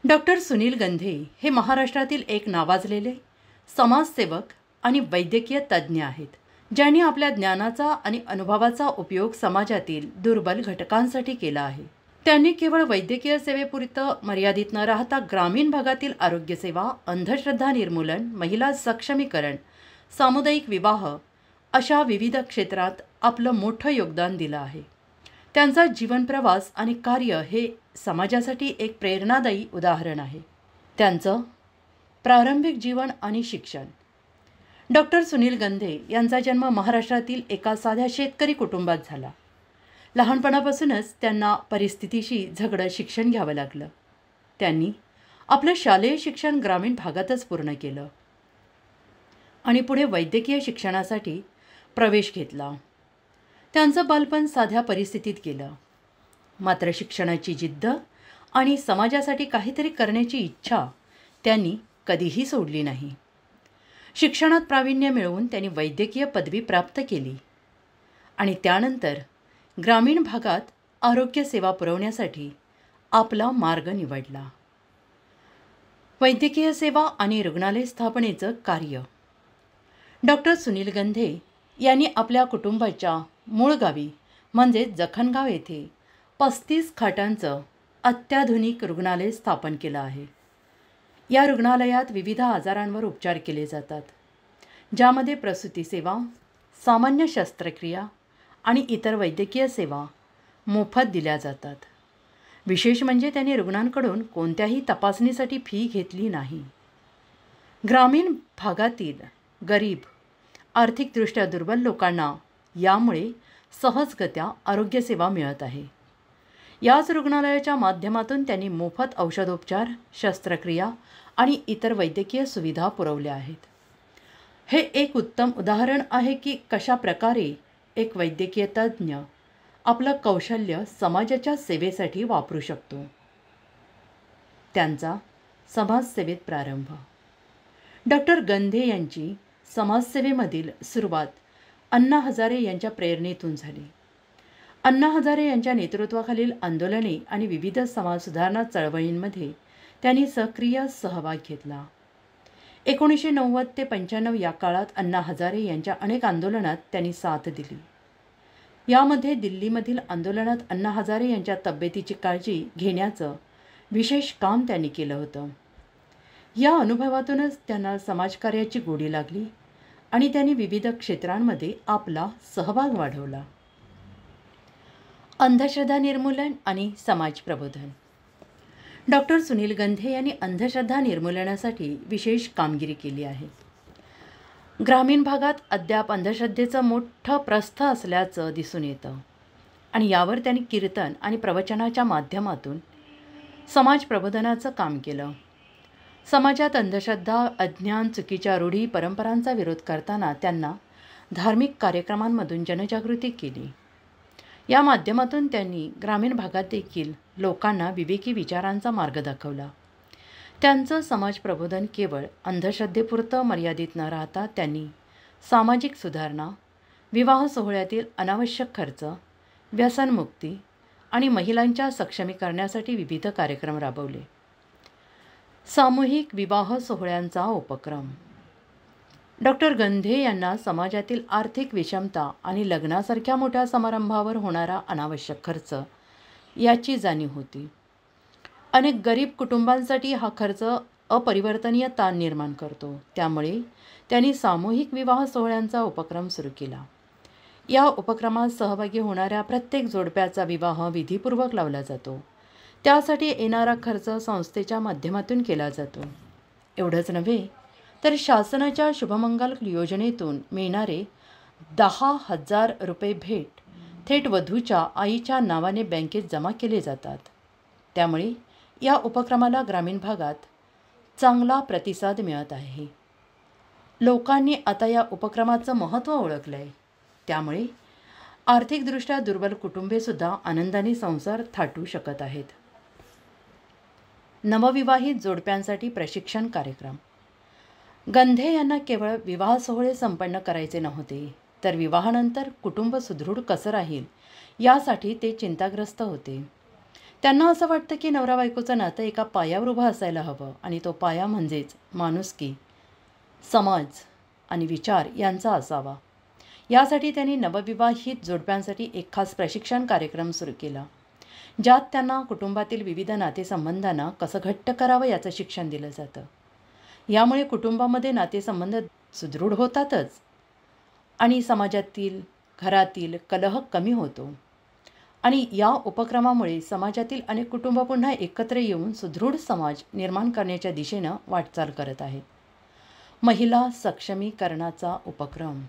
Doctor Sunil Gandhe हे महाराष्ट्रातील एक नावाजलेले समाजसेवक आणि वैद्यकीय तज्ज्ञ आहेत, ज्यांनी आपल्या ज्ञानाचा आणि अनुभवाचा उपयोग समाजातील दुर्बल घटकांसाठी केला आहे. त्यांनी केवळ वैद्यकीय सेवेपुरतं मर्यादित न राहता ग्रामीण भागातील आरोग्यसेवा, अंधश्रद्धा निर्मूलन, महिला सक्षमीकरण, सामुदायिक विवाह अशा विविध क्षेत्रात आपलं मोठं योगदान दिलं आहे. त्यांचा जीवनप्रवास आणि कार्य हे समाजासाठी एक प्रेरणादायी उदाहरण आहे. त्यांचं प्रारंभिक जीवन आणि शिक्षण. डॉक्टर सुनील गंधे यांचा जन्म महाराष्ट्रातील एका साध्या शेतकरी कुटुंबात झाला. लहानपणापासूनच त्यांना परिस्थितीशी झगडत शिक्षण घ्यावं लागलं. त्यांनी आपलं शालेय शिक्षण ग्रामीण भागातच पूर्ण केलं आणि पुढे वैद्यकीय शिक्षणासाठी प्रवेश घेतला. त्यांचं बालपण साध्या परिस्थितीत गेलं, मात्र शिक्षणाची जिद्द आणि समाजासाठी काहीतरी करण्याची इच्छा त्यांनी कधीही सोडली नाही. शिक्षणात प्रावीण्य मिळवून त्यांनी वैद्यकीय पदवी प्राप्त केली आणि त्यानंतर ग्रामीण भागात आरोग्य सेवा पुरवण्यासाठी आपला मार्ग निवडला. वैद्यकीय सेवा आणि रुग्णालय स्थापनेचं कार्य. डॉक्टर सुनील गंधे यांनी आपल्या कुटुंबाच्या मूळ गावी म्हणजे जखणगाव येथे 35 खाटांचं अत्याधुनिक रुग्णालय स्थापन केलं आहे. या रुग्णालयात विविध आजारांवर उपचार केले जातात, ज्यामध्ये प्रसूती सेवा, सामान्य शस्त्रक्रिया आणि इतर वैद्यकीय सेवा मोफत दिल्या जातात. विशेष म्हणजे त्यांनी रुग्णांकडून कोणत्याही तपासणीसाठी फी घेतली नाही. ग्रामीण भागातील गरीब, आर्थिकदृष्ट्या दुर्बल लोकांना यामुळे सहजगत्या आरोग्यसेवा मिळत आहे. याच रुग्णालयाच्या माध्यमातून त्यांनी मोफत औषधोपचार, शस्त्रक्रिया आणि इतर वैद्यकीय सुविधा पुरवल्या आहेत. हे एक उत्तम उदाहरण आहे की कशा प्रकारे एक वैद्यकीय तज्ज्ञ आपलं कौशल्य समाजाच्या सेवेसाठी वापरू शकतो. त्यांचा समाजसेवेत प्रारंभ. डॉक्टर गंधे यांची समाजसेवेमधील सुरुवात अण्णा हजारे यांच्या प्रेरणेतून झाली. अण्णा हजारे यांच्या नेतृत्वाखालील आंदोलने आणि विविध समाज सुधारणा चळवळींमध्ये त्यांनी सक्रिय सहभाग घेतला. 1990 ते 95 या काळात अण्णा हजारे यांच्या अनेक आंदोलनात त्यांनी साथ दिली. यामध्ये दिल्लीमधील आंदोलनात अण्णा हजारे यांच्या तब्येतीची काळजी घेण्याचं विशेष काम त्यांनी केलं होतं. या अनुभवातूनच त्यांना समाजकार्याची गोडी लागली आणि त्यांनी विविध क्षेत्रांमध्ये आपला सहभाग वाढवला. अंधश्रद्धा निर्मूलन आणि समाज प्रबोधन. डॉक्टर सुनील गंधे यांनी अंधश्रद्धा निर्मूलनासाठी विशेष कामगिरी केली आहे. ग्रामीण भागात अद्याप अंधश्रद्धेचं मोठं प्रस्थ असल्याचं दिसून येतं आणि यावर त्यांनी कीर्तन आणि प्रवचनाच्या माध्यमातून समाज प्रबोधनाचं काम केलं. समाजात अंधश्रद्धा, अज्ञान, चुकीच्या रूढी, परंपरांचा विरोध करताना त्यांना धार्मिक कार्यक्रमांमधून जनजागृती केली. या माध्यमातून त्यांनी ग्रामीण भागात देखील लोकांना विवेकी विचारांचा मार्ग दाखवला. त्यांचं समाज प्रबोधन केवळ अंधश्रद्धेपुरतं मर्यादित न राहता त्यांनी सामाजिक सुधारणा, विवाह सोहळ्यातील अनावश्यक खर्च, व्यसनमुक्ती आणि महिलांच्या सक्षमीकरणासाठी विविध कार्यक्रम राबवले. सामूहिक विवाह सोहळ्यांचा उपक्रम. डॉक्टर गंधे यांना समाजातील आर्थिक विषमता आणि लग्नासारख्या मोठ्या समारंभावर होणारा अनावश्यक खर्च याची जाणीव होती. अनेक गरीब कुटुंबांसाठी हा खर्च अपरिवर्तनीय ताण निर्माण करतो. त्यामुळे त्यांनी सामूहिक विवाह सोहळ्यांचा उपक्रम सुरू केला. या उपक्रमात सहभागी होणाऱ्या प्रत्येक जोडप्याचा विवाह विधीपूर्वक लावला जातो. त्यासाठी येणारा खर्च संस्थेच्या माध्यमातून केला जातो. एवढंच नव्हे तर शासनाच्या शुभमंगल योजनेतून मिळणारे 10,000 रुपये भेट थेट वधूच्या आईच्या नावाने बँकेत जमा केले जातात. त्यामुळे या उपक्रमाला ग्रामीण भागात चांगला प्रतिसाद मिळत आहे. लोकांनी आता या उपक्रमाचं महत्त्व ओळखलं आहे. त्यामुळे आर्थिकदृष्ट्या दुर्बल कुटुंबेसुद्धा आनंदाने संसार थाटू शकत आहेत. नवविवाहित जोडप्यांसाठी प्रशिक्षण कार्यक्रम. गंधे यांना केवळ विवाह सोहळे संपन्न करायचे नव्हते, तर विवाहानंतर कुटुंब सुदृढ कसं राहील यासाठी ते चिंताग्रस्त होते. त्यांना असं वाटतं की नवरा बायकोचं नातं एका पायावर उभं असायला हवं आणि तो पाया म्हणजेच माणुसकी, समाज आणि विचार यांचा असावा. यासाठी त्यांनी नवविवाहित जोडप्यांसाठी एक खास प्रशिक्षण कार्यक्रम सुरू केला, ज्यात त्यांना कुटुंबातील विविध नातेसंबंधांना कसं घट्ट करावं याचं शिक्षण दिलं जातं. यामुळे कुटुंबामध्ये नातेसंबंध सुदृढ होतातच आणि समाजातील, घरातील कलह कमी होतो. आणि या उपक्रमामुळे समाजातील अनेक कुटुंब पुन्हा एकत्र येऊन सुदृढ समाज निर्माण करण्याच्या दिशेनं वाटचाल करत आहेत. महिला सक्षमीकरणाचा उपक्रम.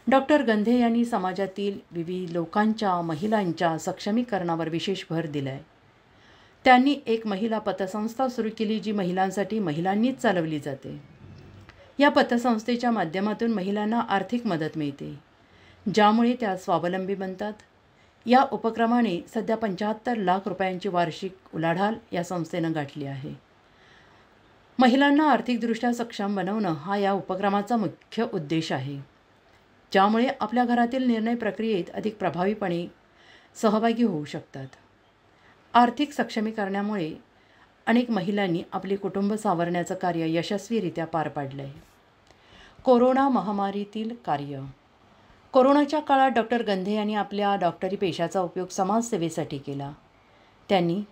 डॉक्टर गंधे यांनी समाजातील विविध लोकांच्या, महिलांच्या सक्षमीकरणावर विशेष भर दिला आहे. त्यांनी एक महिला पतसंस्था सुरू केली, जी महिलांसाठी महिलांनीच चालवली जाते. या पतसंस्थेच्या माध्यमातून महिलांना आर्थिक मदत मिळते, ज्यामुळे त्या स्वावलंबी बनतात. या उपक्रमाने सध्या 75 लाख रुपयांची वार्षिक उलाढाल या संस्थेनं गाठली आहे. महिलांना आर्थिकदृष्ट्या सक्षम बनवणं हा या उपक्रमाचा मुख्य उद्देश आहे, ज्यामुळे आपल्या घरातील निर्णय प्रक्रियेत अधिक प्रभावीपणे सहभागी होऊ शकतात. आर्थिक सक्षमीकरणामुळे अनेक महिलांनी आपले कुटुंब सावरण्याचं कार्य यशस्वीरित्या पार पाडलं आहे. कोरोना महामारीतील कार्य. कोरोनाच्या काळात डॉक्टर गंधे यांनी आपल्या डॉक्टरी पेशाचा उपयोग समाजसेवेसाठी केला. त्यांनी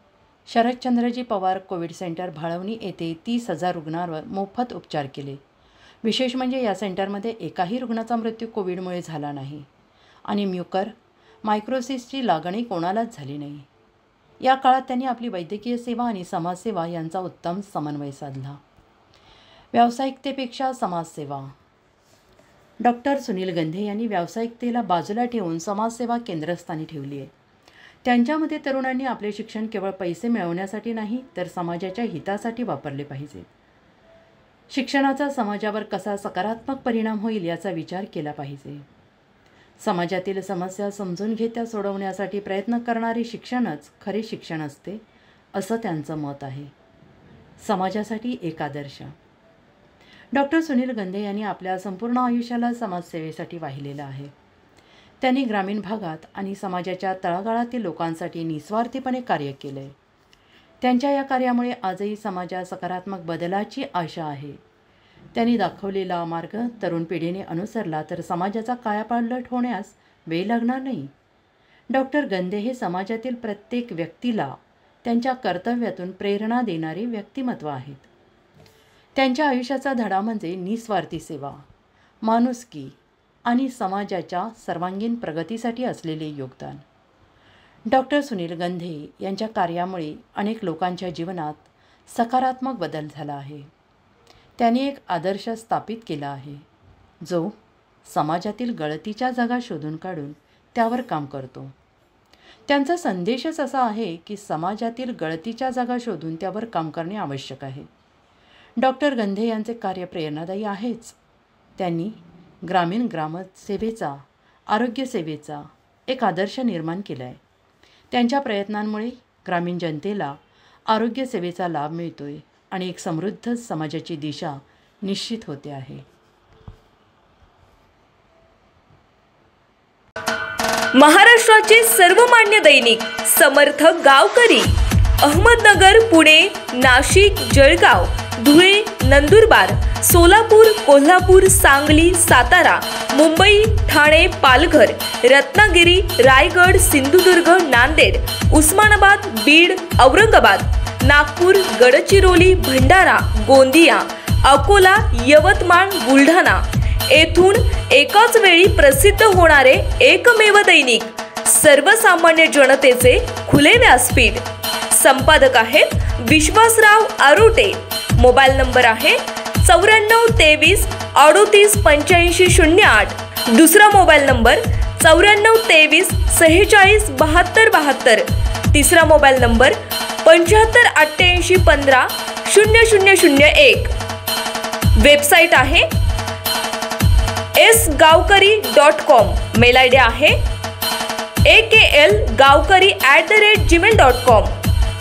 शरदचंद्रजी पवार कोविड सेंटर भाळवणी येथे 30,000 रुग्णांवर मोफत उपचार केले. विशेष म्हणजे या सेंटरमध्ये एकाही रुग्णाचा मृत्यू कोविडमुळे झाला नाही आणि मायक्रोसिसची लागणही कोणालाच झाली नाही. या काळात त्यांनी आपली वैद्यकीय सेवा आणि समाजसेवा यांचा उत्तम समन्वय साधला. व्यावसायिकतेपेक्षा समाजसेवा. डॉक्टर सुनील गंधे यांनी व्यावसायिकतेला बाजूला ठेवून समाजसेवा केंद्रस्थानी ठेवली आहे. त्यांच्यामध्ये तरुणांनी आपले शिक्षण केवळ पैसे मिळवण्यासाठी नाही, तर समाजाच्या हितासाठी वापरले पाहिजे. शिक्षणाचा समाजावर कसा सकारात्मक परिणाम होईल याचा विचार केला पाहिजे. समाजातील समस्या समजून घेत त्या सोडवण्यासाठी प्रयत्न करणारे शिक्षणच खरे शिक्षण असते, असं त्यांचं मत आहे. समाजासाठी एक आदर्श. डॉक्टर सुनील गंधे यांनी आपल्या संपूर्ण आयुष्याला समाजसेवेसाठी वाहिलेलं आहे. त्यांनी ग्रामीण भागात आणि समाजाच्या तळागाळातील लोकांसाठी निस्वार्थीपणे कार्य केलं आहे. त्यांच्या या कार्यामुळे आजही समाजात सकारात्मक बदलाची आशा आहे. त्यांनी दाखवलेला मार्ग तरुण पिढीने अनुसरला तर समाजाचा कायापालट होण्यास वेळ लागणार नाही. डॉक्टर गंधे हे समाजातील प्रत्येक व्यक्तीला त्यांच्या कर्तव्यातून प्रेरणा देणारे व्यक्तिमत्व आहेत. त्यांच्या आयुष्याचा धडा म्हणजे निस्वार्थी सेवा, माणुसकी आणि समाजाच्या सर्वांगीण प्रगतीसाठी असलेले योगदान. डॉक्टर सुनील गंधे यांच्या कार्यामुळे अनेक लोकांच्या जीवनात सकारात्मक बदल झाला आहे. त्यांनी एक आदर्श स्थापित केला आहे, जो समाजातील गळतीच्या जागा शोधून काढून त्यावर काम करतो. त्यांचा संदेशच असा आहे की समाजातील गळतीच्या जागा शोधून त्यावर काम करणे आवश्यक आहे. डॉक्टर गंधे यांचे कार्य प्रेरणादायी आहेच. त्यांनी ग्रामसेवेचा, आरोग्यसेवेचा एक आदर्श निर्माण केला आहे. त्यांच्या प्रयत्नांमुळे ग्रामीण जनतेला आरोग्यसेवेचा लाभ मिळतोय आणि एक समृद्ध समाजाची दिशा निश्चित होते आहे. महाराष्ट्राचे सर्वमान्य दैनिक समर्थ गावकरी, अहमदनगर, पुणे, नाशिक, जळगाव, धुळे, नंदुरबार, सोलापूर, कोल्हापूर, सांगली, सातारा, मुंबई, ठाणे, पालघर, रत्नागिरी, रायगड, सिंधुदुर्ग, नांदेड, उस्मानाबाद, बीड, औरंगाबाद, नागपूर, गडचिरोली, भंडारा, गोंदिया, अकोला, यवतमाळ, बुलढाणा येथून एकाच वेळी प्रसिद्ध होणारे एकमेव दैनिक, सर्वसामान्य जनतेचे खुले व्यासपीठ. संपादक आहेत विश्वासराव आरोटे. मोबाईल नंबर आहे 94 23 38 85 08. दुसरा मोबाईल नंबर 94 23 46 72 72. तिसरा मोबाईल नंबर 75 88 15 0001. वेबसाईट आहे sgavkari.com. मेल आय डी आहे aklgavkari@gmail.com.